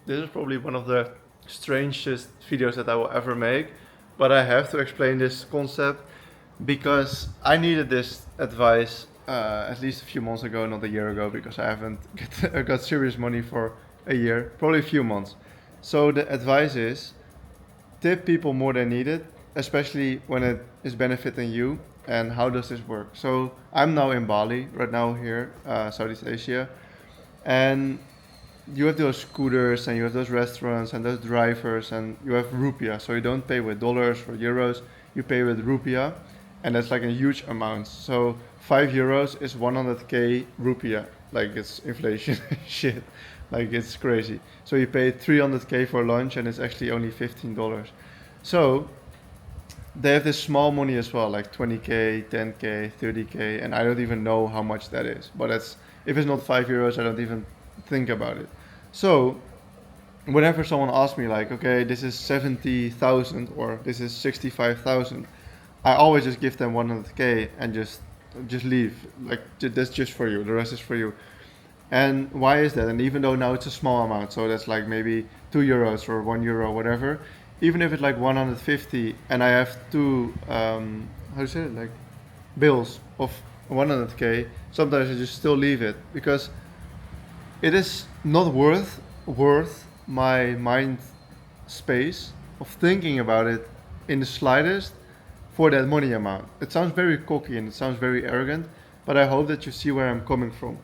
this is probably one of the strangest videos that I will ever make, but I have to explain this concept because I needed this advice at least a few months ago, not a year ago, because I haven't got serious money for a year, probably a few months. So the advice is tip people more than needed, especially when it is benefiting you. And how does this work? So I'm now in Bali right now here, Southeast Asia, and you have those scooters and you have those restaurants and those drivers and you have rupiah. So you don't pay with dollars or euros, you pay with rupiah, and that's like a huge amount. So 5 euros is 100k rupiah, like it's inflation shit, like it's crazy. So you pay 300k for lunch and it's actually only $15. So they have this small money as well, like 20k, 10k, 30k, and I don't even know how much that is. But that's if it's not 5 euros, I don't even think about it. So whenever someone asks me like, okay, this is 70,000 or this is 65,000, I always just give them 100k and just leave. Like that's just for you. The rest is for you. And why is that? And even though now it's a small amount, so that's like maybe 2 euros or 1 euro, whatever. Even if it's like 150, and I have two, how do you say it, like bills of 100k, sometimes I just still leave it because it is not worth my mind space of thinking about it in the slightest for that money amount. It sounds very cocky and it sounds very arrogant, but I hope that you see where I'm coming from.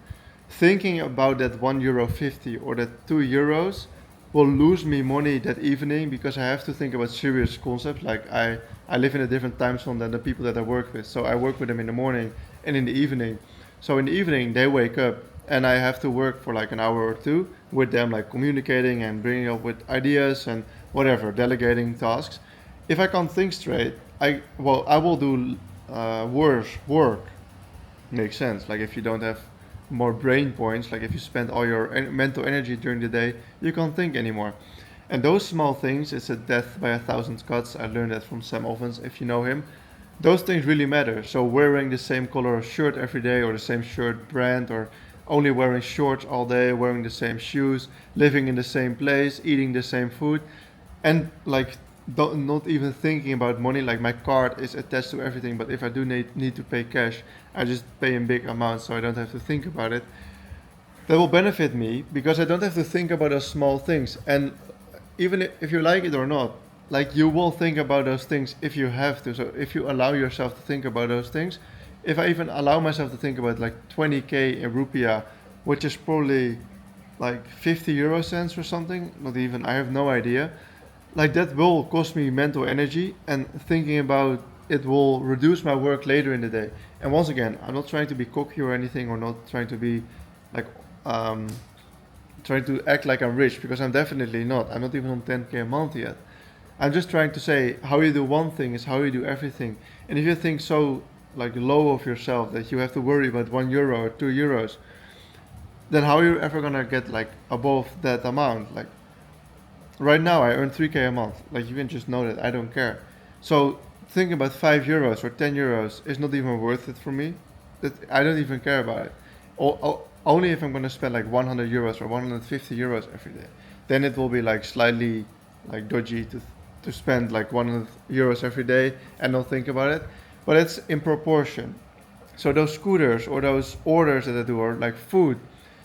Thinking about that 1 euro 50 or that 2 euros will lose me money that evening because I have to think about serious concepts. Like I live in a different time zone than the people that I work with. So I work with them in the morning and in the evening. So in the evening they wake up and I have to work for like an hour or two with them, like communicating and bringing up with ideas and whatever, delegating tasks. If I can't think straight, I will do worse work. Makes sense. Like if you don't have more brain points, like if you spend all your mental energy during the day, you can't think anymore. And those small things, it's a death by a thousand cuts. I learned that from Sam Ovens, if you know him. Those things really matter. So wearing the same color shirt every day or the same shirt brand or only wearing shorts all day, wearing the same shoes, living in the same place, eating the same food, and like not even thinking about money. Like my card is attached to everything, but if I do need to pay cash, I just pay in big amounts so I don't have to think about it. That will benefit me because I don't have to think about those small things. And even if you like it or not, like you will think about those things if you have to. So if you allow yourself to think about those things, if I even allow myself to think about like 20k in rupiah, which is probably like 50 euro cents or something, not even, I have no idea. Like that will cost me mental energy, and thinking about it will reduce my work later in the day. And once again, I'm not trying to be cocky or anything, or not trying to be like um, trying to act like I'm rich because I'm definitely not. I'm not even on 10k a month yet. I'm just trying to say how you do one thing is how you do everything. And if you think so like low of yourself that you have to worry about 1 euro or 2 euros, then how are you ever gonna get like above that amount? Like right now I earn 3k a month. Like you can just know that I don't care. So thinking about 5 euros or 10 euros is not even worth it for me. That I don't even care about it. Only if I'm gonna spend like 100 euros or 150 euros every day, then it will be like slightly like dodgy to spend like 100 euros every day and not think about it. But it's in proportion. So those scooters or those orders that I do are like food.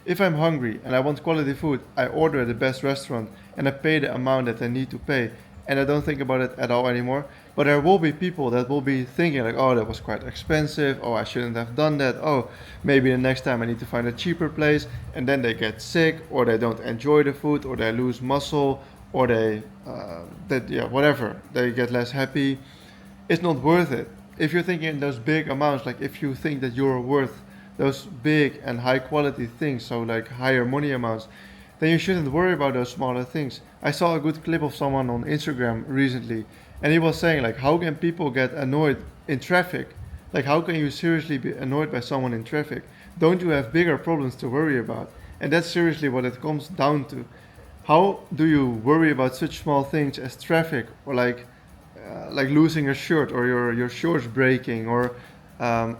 If I'm hungry and I want quality food, I order at the best restaurant and I pay the amount that I need to pay, and I don't think about it at all anymore. But there will be people that will be thinking like, oh, that was quite expensive. Oh, I shouldn't have done that. Oh, maybe the next time I need to find a cheaper place. And then they get sick, or they don't enjoy the food, or they lose muscle, or yeah, whatever. They get less happy. It's not worth it. If you're thinking in those big amounts, like if you think that you're worth those big and high quality things, so like higher money amounts, then you shouldn't worry about those smaller things. I saw a good clip of someone on Instagram recently, and he was saying like, how can people get annoyed in traffic? Like, how can you seriously be annoyed by someone in traffic? Don't you have bigger problems to worry about? And that's seriously what it comes down to. How do you worry about such small things as traffic, or like losing a shirt, or your shorts breaking, or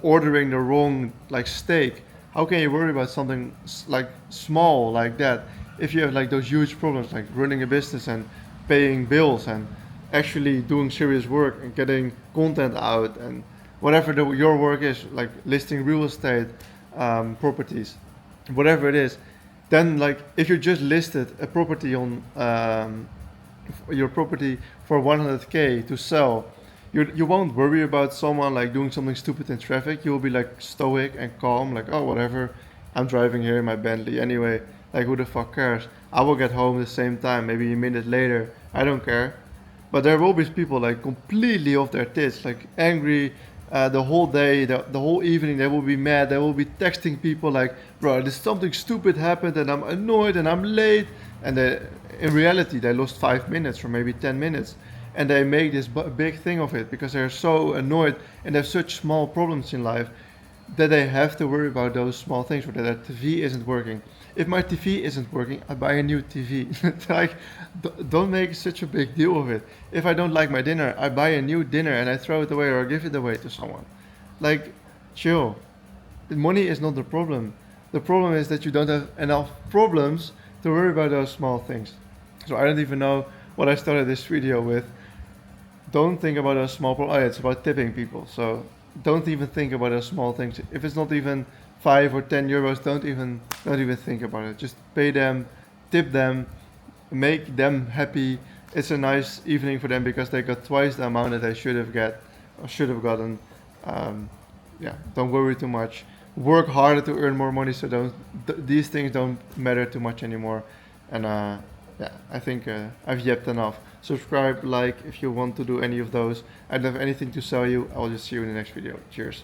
ordering the wrong like steak? How can you worry about something like small like that if you have like those huge problems like running a business and paying bills and actually doing serious work and getting content out and whatever your work is, like listing real estate properties, whatever it is, then like if you just listed a property on your property for 100K to sell, you won't worry about someone like doing something stupid in traffic. You will be like stoic and calm, like, oh whatever, I'm driving here in my Bentley anyway, like who the fuck cares? I will get home the same time, maybe a minute later, I don't care. But there will be people like completely off their tits, like angry the whole day, the whole evening. They will be mad. They will be texting people like, "Bro, this something stupid happened, and I'm annoyed, and I'm late." And in reality, they lost 5 minutes or maybe 10 minutes, and they make this big thing of it because they're so annoyed and they have such small problems in life that they have to worry about those small things, or that their TV isn't working. If my TV isn't working, I buy a new TV. Like, don't make such a big deal of it. If I don't like my dinner, I buy a new dinner and I throw it away or give it away to someone. Like, chill. Money is not the problem. The problem is that you don't have enough problems to worry about those small things. So I don't even know what I started this video with. Don't think about those small problems. Oh, yeah, it's about tipping people. So don't even think about those small things. If it's not even 5 or 10 euros, don't even think about it. Just pay them, tip them, make them happy. It's a nice evening for them because they got twice the amount that they should have gotten. Yeah, don't worry too much. Work harder to earn more money, so these things don't matter too much anymore. And yeah, I think I've yapped enough. Subscribe, like if you want to do any of those. I don't have anything to sell you. I'll just see you in the next video. Cheers.